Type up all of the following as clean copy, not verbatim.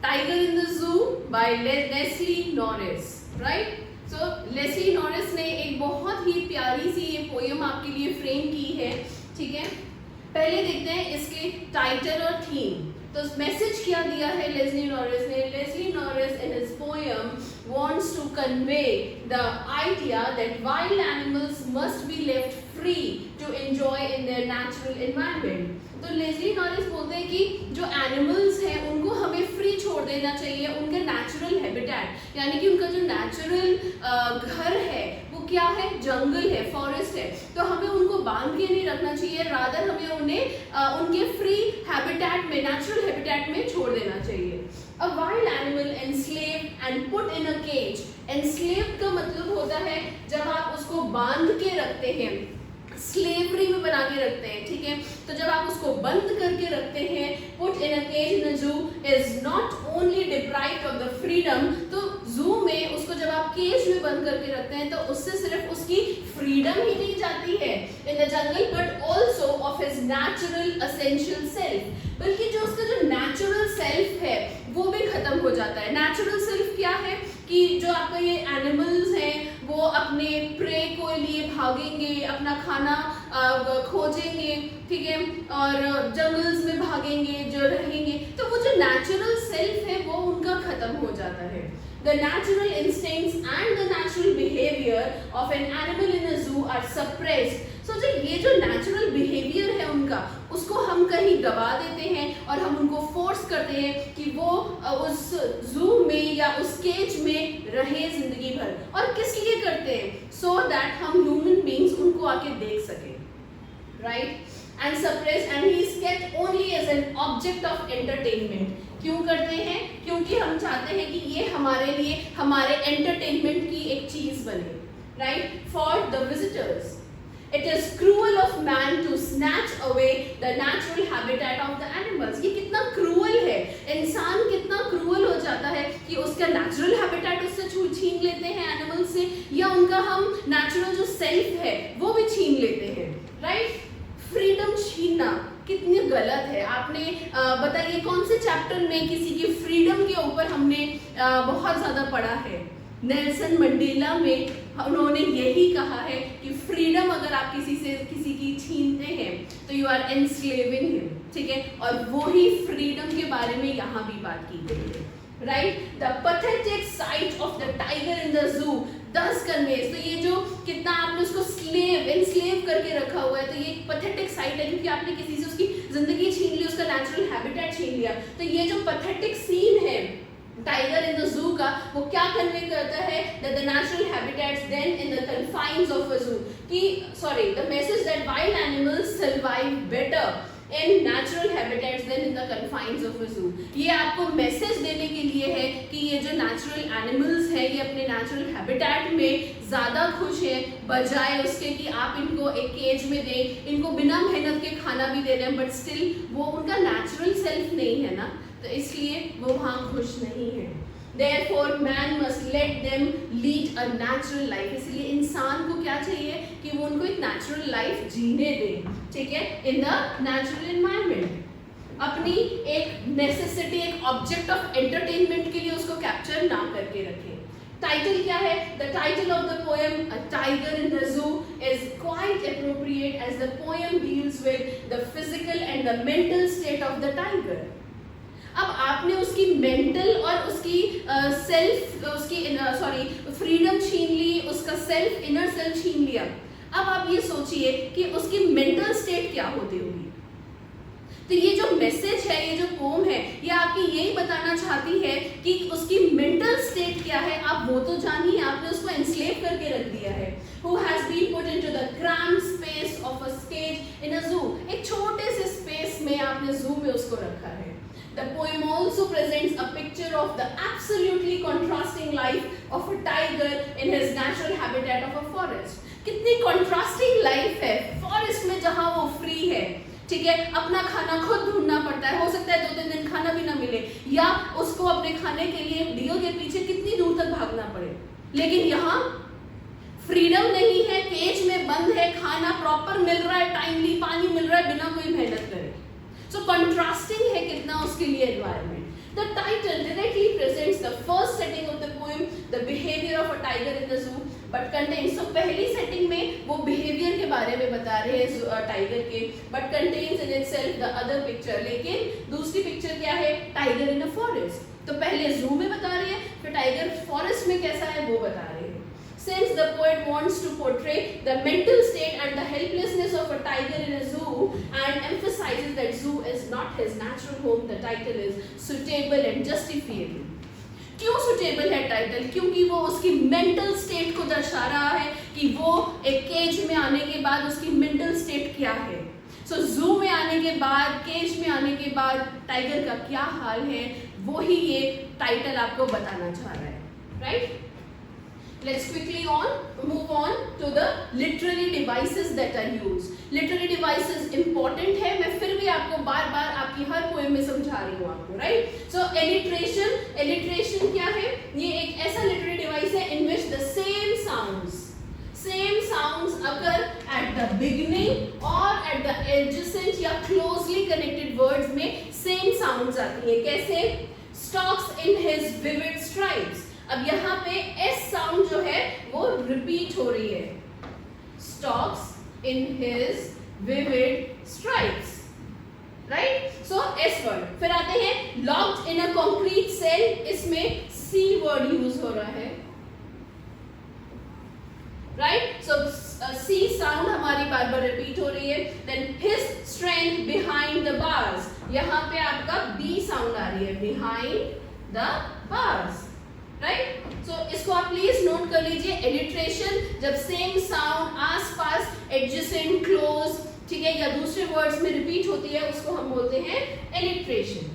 Tiger in the zoo by Leslie Norris, right. So Leslie Norris ने एक बहुत ही प्यारी सी ये पोयम आपके लिए फ्रेम की है, ठीक है। पहले देखते हैं इसके टाइटल और थीम। तो मैसेज क्या दिया है लेस्ली नॉरिस ने? Leslie Norris in his poem wants to convey the idea that wild animals must be left free to enjoy in their natural environment। तो लेस्ली नॉरिस बोलते हैं कि जो एनिमल्स हैं उनको हमें फ्री छोड़ देना चाहिए उनके नेचुरल हैबिटेट, यानी कि उनका जो नेचुरल घर है वो क्या है? जंगल है, फॉरेस्ट है। तो हमें उनको बांध के नहीं रखना चाहिए, रादर हमें उन्हें उनके फ्री हैबिटेट में, नेचुरल हैबिटेट में छोड़ देना चाहिए। A wild animal enslaved and put in a cage। Enslaved का मतलब होता है जब आप उसको बांध के रखते हैं, स्लेवरी में बना के रखते हैं, ठीक है। तो जब आप उसको बंद करके रखते हैं, put in a cage in a zoo is not only deprived of the freedom। तो जू में उसको जब आप केज में बंद करके रखते हैं तो उससे सिर्फ उसकी फ्रीडम ही नहीं जाती है in the jungle, but also of his natural essential self। बल्कि जो उसका जो नेचुरल सेल्फ है वो भी खत्म हो जाता है। नेचुरल सेल्फ क्या है कि जो आपका ये एनिमल्स हैं वो अपने प्रे को लिए भागेंगे, अपना खाना खोजेंगे, ठीक है, और जंगल्स में भागेंगे, जो रहेंगे, तो वो जो नेचुरल सेल्फ है वो उनका खत्म हो जाता है। The natural instincts and the natural behavior of an animal in a zoo are suppressed। So जो ये जो नेचुरल बिहेवियर है उनका, उसको हम कहीं दबा देते हैं और हम उनको फोर्स करते हैं कि वो उस जू में या उस केज में रहे जिंदगी भर। और किस लिए करते हैं? So that हम ह्यूमन बींग्स उनको आके देख सके, right. And suppressed and he is kept only as an object of entertainment। क्यों करते हैं? क्योंकि हम चाहते हैं कि ये हमारे लिए हमारे एंटरटेनमेंट की एक चीज बने, right. For the visitors it is cruel of man to snatch away the natural habitat of the animals. ये कितना क्रूअल है, इंसान कितना क्रूअल हो जाता है कि उसका नेचुरल हैबिटेट उससे छीन लेते हैं एनिमल से, या उनका हम नेचुरल जो सेल्फ है वो भी छीन लेते हैं, राइट। फ्रीडम छीनना कितनी गलत है। आपने बताइए कौन से चैप्टर में किसी की फ्रीडम के ऊपर हमने बहुत ज्यादा पढ़ा है? नेल्सन मंडेला में उन्होंने यही कहा है कि फ्रीडम अगर आप किसी की छीनते हैं तो यू आर एनस्लेविंग हिम, ठीक है। और वो ही फ्रीडम के बारे में यहाँ भी बात की गई है, right. The pathetic site of the tiger in the जू दस कन्वेज। तो ये जो कितना आपने उसको एनस्लेव करके रखा हुआ है, तो ये पैथेटिक साइट है क्योंकि आपने किसी से उसकी जिंदगी छीन ली, उसका नेचुरल हैबिटेट छीन लिया। तो ये जो पैथेटिक सीन है टाइगर इन द जू का, वो क्या कन्वे करता है? that the natural habitats then in the confines of a zoo कि the message that wild animals survive better in natural habitats than in the confines of a zoo। ये आपको message देने के लिए है कि ये जो नेचुरल एनिमल्स हैं ये अपने नेचुरल हैबिटेट में ज़्यादा खुश हैं, बजाय उसके कि आप इनको एक केज में दें, इनको बिना मेहनत के खाना भी दे रहे हैं, बट स्टिल वो उनका नेचुरल सेल्फ नहीं है ना, तो इसलिए वो वहाँ खुश नहीं है। Therefore man must let them lead a natural life। इसलिए इंसान को क्या चाहिए कि वो उनको एक नेचुरल लाइफ जीने दें, ठीक है, इन द नेचुरल एनवायरनमेंट। अपनी एक नेसेसिटी, एक ऑब्जेक्ट ऑफ एंटरटेनमेंट के लिए उसको कैप्चर ना करके रखें। टाइटल क्या है? The title of the poem a tiger in the zoo is quite appropriate as the poem deals with the physical and the mental state of the tiger. अब आपने उसकी मेंटल और उसकी फ्रीडम छीन ली, उसका सेल्फ, इनर सेल्फ छीन लिया। अब आप ये सोचिए कि उसकी मेंटल स्टेट क्या होती होगी। तो ये जो मैसेज है, ये जो पोम है, ये आपकी यही बताना चाहती है कि उसकी मेंटल स्टेट क्या है। आप वो तो जानिए, आपने उसको एनस्लेव करके रख दिया है। Who has been put into the cramped space of a cage in a zoo। एक छोटे से स्पेस में आपने जू में उसको रखा है। The poem also presents a picture of the absolutely contrasting life of a tiger in his natural habitat of a forest। कितनी contrasting life है फॉरेस्ट में जहाँ वो फ्री है, ठीक है, अपना खाना खुद ढूंढना पड़ता है, हो सकता है 2-3 दिन खाना भी ना मिले, या उसको अपने खाने के लिए डियर के पीछे कितनी दूर तक भागना पड़े। लेकिन यहाँ फ्रीडम नहीं है, केज में बंद है, खाना प्रॉपर मिल रहा है, टाइमली पानी मिल रहा है, बिना कोई मेहनत करे। So contrasting है कितना उसके लिए environment। The title title directly presents the first setting of the poem, the behavior of a tiger in the zoo, but contains, so पहली setting में वो behavior के बारे में बता रहे हैं टाइगर के, but contains in itself the other picture, लेकिन दूसरी picture क्या है, tiger in a forest. तो पहले zoo में बता रहे हैं, फिर tiger forest में कैसा है वो बता रहे हैं. Since the poet wants to portray the mental state and the helplessness of a tiger in a zoo and emphasizes that zoo is not his natural home, the title is suitable and justifiable. क्यों suitable है title? क्योंकि वो उसकी mental state को दर्शा रहा है कि वो एक केज में आने के बाद उसकी मेंटल स्टेट क्या है. सो जू में आने के बाद, केज में आने के बाद टाइगर का क्या हाल है, वो ही ये टाइटल आपको बताना चाह रहा है. Right? Let's quickly move on to the literary devices that are used. Literary devices important है, मैं फिर भी आपको बार-बार आपकी हर पोएम में समझा रही हूँ आपको, right? So alliteration क्या है? ये एक ऐसा literary device है in which the same sounds occur at the beginning or at the adjacent या closely connected words में same sounds आती है. कैसे? Stalks in his vivid stripes. अब यहाँ पे S साउंड जो है वो रिपीट हो रही है. Stalks in his vivid stripes, right? So S word. फिर आते हैं locked in a concrete cell, इसमें C word यूज हो रहा है, right? So C साउंड हमारी बार बार रिपीट हो रही है. Then his strength behind the bars, यहाँ पे आपका B साउंड आ रही है, behind the bars. राइट? सो इसको आप प्लीज नोट कर लीजिए. एलिट्रेशन जब सेम साउंड आसपास, एडजेसेंट, क्लोज, ठीक है, या दूसरे वर्ड्स में रिपीट होती है, उसको हम बोलते हैं एलिट्रेशन.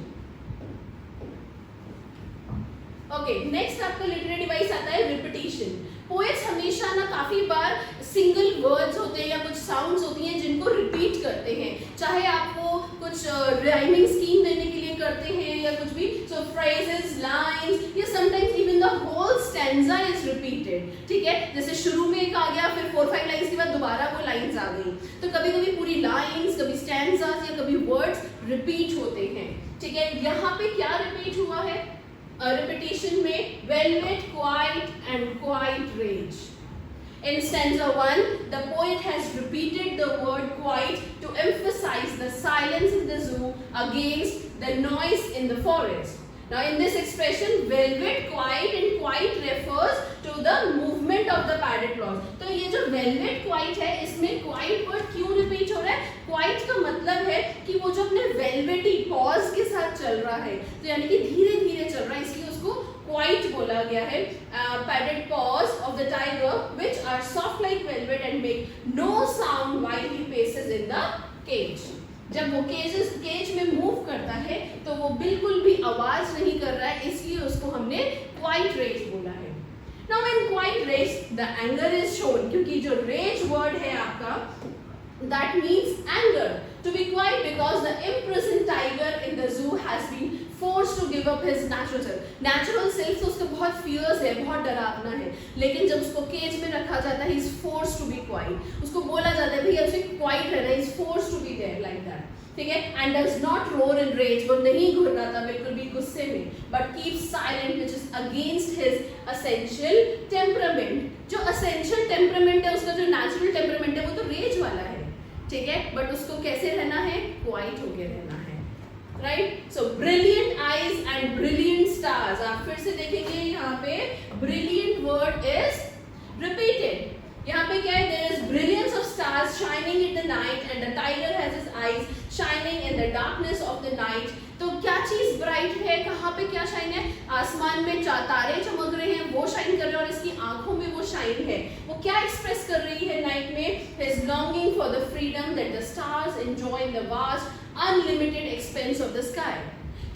ओके, नेक्स्ट आपका लिटरेरी डिवाइस आता है रिपीटिशन. पोएट्स हमेशा ना काफी बार सिंगल वर्ड्स होते हैं या कुछ साउंड्स होती हैं जिनको रिपीट करते हैं, चाहे आपको कुछ राइमिंग स्कीम देने के लिए करते हैं या कुछ भी. सो फ्रेजेस, लाइंस, या sometimes even the whole stanza is repeated. ठीक है, जैसे शुरू में एक आ गया, फिर 4-5 लाइंस के बाद दोबारा वो लाइंस आ गई. तो कभी कभी पूरी लाइंस, कभी स्टैंजास या कभी वर्ड्स रिपीट होते हैं. ठीक है, यहाँ पे क्या रिपीट हुआ है repetition में? velvet, quiet and quiet rage. In stanza 1, the poet has repeated the word quiet to emphasize the silence in the zoo against the noise in the forest. Now in this expression, velvet, quiet and quiet refers to the movement of the padded claws. तो ये जो velvet quiet है, इसमें quiet word क्यों repeat हो रहा है? Quiet का मतलब है कि वो जो अपने velvety pause के साथ चल रहा है, तो यानी कि धीरे धीरे चल रहा है, इसलिए उसको quiet बोला गया है. Padded paws of the tiger, which are soft like velvet and make no sound while he paces in the cage. जब वो केज में मूव करता है तो वो बिल्कुल भी आवाज नहीं कर रहा है, इसलिए उसको हमने क्वाइट रेज बोला है. Now in quiet rage the anger is shown, क्योंकि जो रेज वर्ड है आपका, that means anger. To be quiet because the imprisoned tiger in the zoo has been forced to give up his natural self. Natural self तो उसका बहुत fierce है, बहुत डरावना है, लेकिन जब उसको केज में रखा जाता है, he is forced to be quiet. उसको बोला जाता है भैया उसे quiet रहना, he is forced to be there like that. ठीक है, and does not roar in rage, वो नहीं घुर्राता बिल्कुल भी गुस्से में, but keeps silent, which is against his essential temperament. जो essential temperament है, उसका जो natural temperament है, वो तो rage वाला है. ठीक है, but उसको कैसे रहना है? quiet होके रहना है. Right? So brilliant eyes and brilliant stars. आप फिर से देखेंगे यहाँ पे brilliant word is repeated. यहाँ पे क्या है? There is brilliance of stars shining in the night and the tiger has his eyes shining in the darkness of the night. तो क्या चीज ब्राइट है? कहाँ पे क्या शाइन है? आसमान में तारे चमक रहे हैं, वो शाइन कर रहे हैं, और इसकी आंखों में वो शाइन है. वो क्या एक्सप्रेस कर रही है नाइट में? His longing for the freedom that the stars enjoy in the vast unlimited expanse of the sky.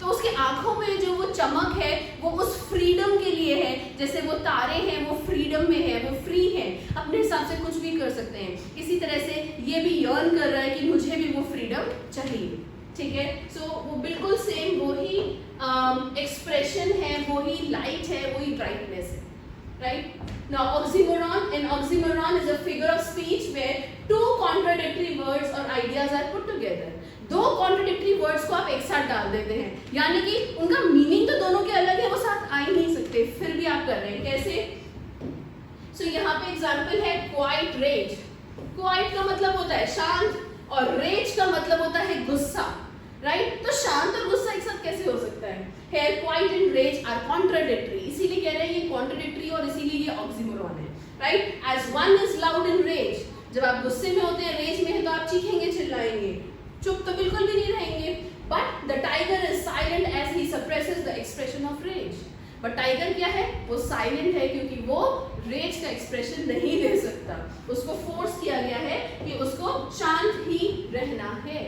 तो उसके आंखों में जो वो चमक है, वो उस फ्रीडम के लिए है. जैसे वो तारे हैं, वो फ्रीडम में है, वो फ्री है, अपने हिसाब से कुछ भी कर सकते हैं. इसी तरह से ये भी यर्न कर रहा है कि मुझे भी वो फ्रीडम चाहिए. ठीक है, सो वो बिल्कुल सेम वही एक्सप्रेशन है, वही लाइट है, वही ब्राइटनेस है. Right? Now oxymoron. An oxymoron is a figure of speech where two contradictory words or ideas are put together. दो कॉन्ट्रडिक्टरी वर्ड्स को आप एक साथ डाल देते हैं, यानी कि उनका मीनिंग तो दोनों के अलग है, वो साथ आ ही नहीं सकते, फिर भी आप कर रहे हैं कैसे? सो यहाँ पे एग्जांपल है क्वाइट रेज। क्वाइट का मतलब होता है शांत और रेज का मतलब होता है गुस्सा, राइट? तो शांत और गुस्सा एक साथ कैसे हो सकता है? Here quiet and rage are contradictory, इसीलिए कह रहे हैं ये कॉन्ट्रडिक्टरी और इसीलिए ये ऑक्सीमोरॉन है, right? As one is loud in rage, जब आप गुस्से में होते हैं, रेज में है, तो आप चीखेंगे, चिल्लाएंगे, चुप तो बिल्कुल भी नहीं रहेंगे। But the tiger is silent as he suppresses the expression of rage. But tiger क्या है? वो साइलेंट है क्योंकि वो रेज का एक्सप्रेशन नहीं दे सकता, उसको फोर्स किया गया है कि उसको शांत ही रहना है,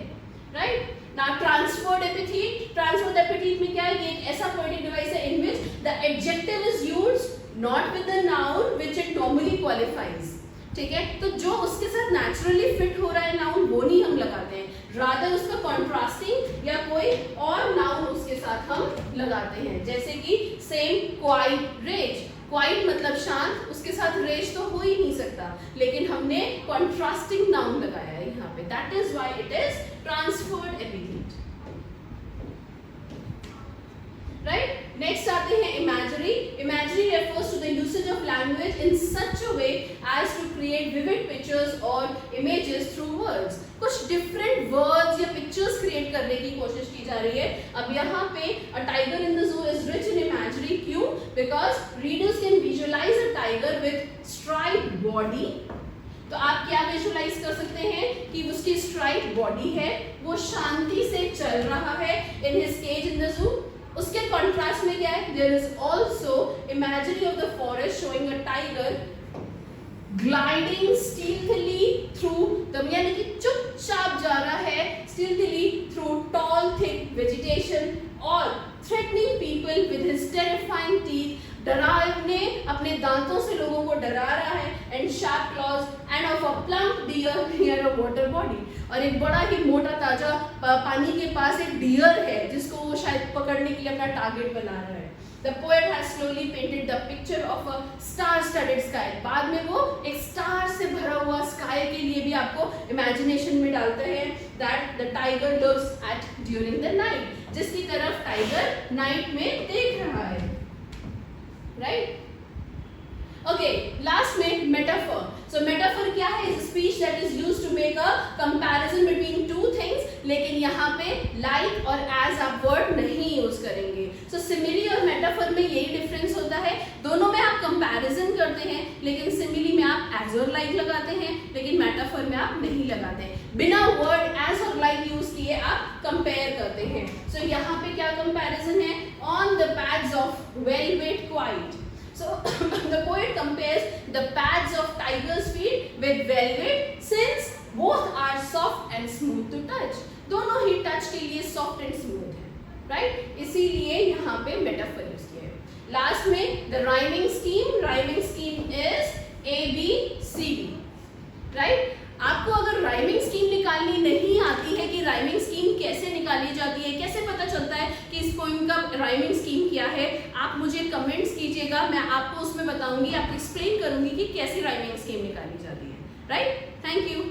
right? Now transferred epithet, transferred epithet में क्या है? ये एक ऐसा पोएटिक डिवाइस है in which the adjective is used not with the noun which it normally qualifies, ठीक है? तो जो उसके साथ नेचुरली फिट हो रहा है नाउन, वो नहीं हम लगाते हैं, रादर उसका कॉन्ट्रास्टिंग या कोई और नाउन उसके साथ हम लगाते हैं, जैसे कि सेम क्वाइट रेज। क्वाइट मतलब शांत, उसके साथ रेज तो हो ही नहीं सकता, लेकिन हमने कॉन्ट्रास्टिंग नाउन लगाया है यहाँ पे, that is why it is transferred epithet, right? Next आते हैं imagery. Imagery refers to the usage of language in such a way as to create vivid pictures or images through words. कुछ different words या pictures create करने की कोशिश की जा रही है। अब यहाँ पे a tiger in the zoo is rich in imagery, क्यों? Because readers can visualize a tiger with striped body. तो आप क्या विजुलाइज कर सकते हैं कि उसकी स्ट्राइप बॉडी है, वो शांति से चल रहा है in his cage in the zoo. उसके कॉन्ट्रास्ट में क्या है? There is also imagery of the forest showing a tiger gliding stealthily through the, यानी कि चुपचाप जा रहा है stealthily through tall thick vegetation और threatening people with his terrifying teeth, डरावने अपने दांतों से लोगों को डरा रहा है, and sharp claws and of a plump deer near a water body, और एक बड़ा ही मोटा ताजा पानी के पास एक डियर है जिसको वो शायद पकड़ने के लिए अपना टारगेट बना रहा है। The poet has slowly painted the picture of a star-studded sky. बाद में वो एक स्टार से भरा हुआ स्काई के लिए भी आपको इमेजिनेशन में डालते हैं, that the tiger looks at during the night, जिसकी तरफ टाइगर नाइट में देख रहा है, राइट? ओके, लास्ट में मेटाफर। सो मेटाफर क्या है? Is speech that is used to make a comparison between two things, लेकिन यहाँ पे लाइक और एज आप वर्ड नहीं यूज करेंगे। सो सिमिली और मेटाफर में यही डिफरेंस होता है, दोनों में आप कंपैरिजन करते हैं, लेकिन सिमिली में आप एज और लाइक लगाते हैं, लेकिन मेटाफर में आप नहीं लगाते। बिना वर्ड एज और लाइक यूज किए आप कंपेयर करते हैं। सो यहाँ पे क्या कंपैरिजन है? On the pads of velvet quite. So the poet compares the pads of tiger's feet with velvet since both are soft and smooth to touch. दोनों ही टच के लिए सॉफ्ट एंड स्मूथ है, राइट? इसीलिए यहाँ पे metaphor use किया है। Last में the rhyming scheme. Rhyming scheme is ABCD, right? आपको अगर राइमिंग स्कीम निकालनी नहीं आती है कि राइमिंग स्कीम कैसे निकाली जाती है, कैसे पता चलता है कि इस पोएम का राइमिंग स्कीम क्या है, आप मुझे कमेंट्स कीजिएगा, मैं आपको उसमें बताऊंगी, आपको एक्सप्लेन करूंगी कि कैसे राइमिंग स्कीम निकाली जाती है, राइट? Thank you.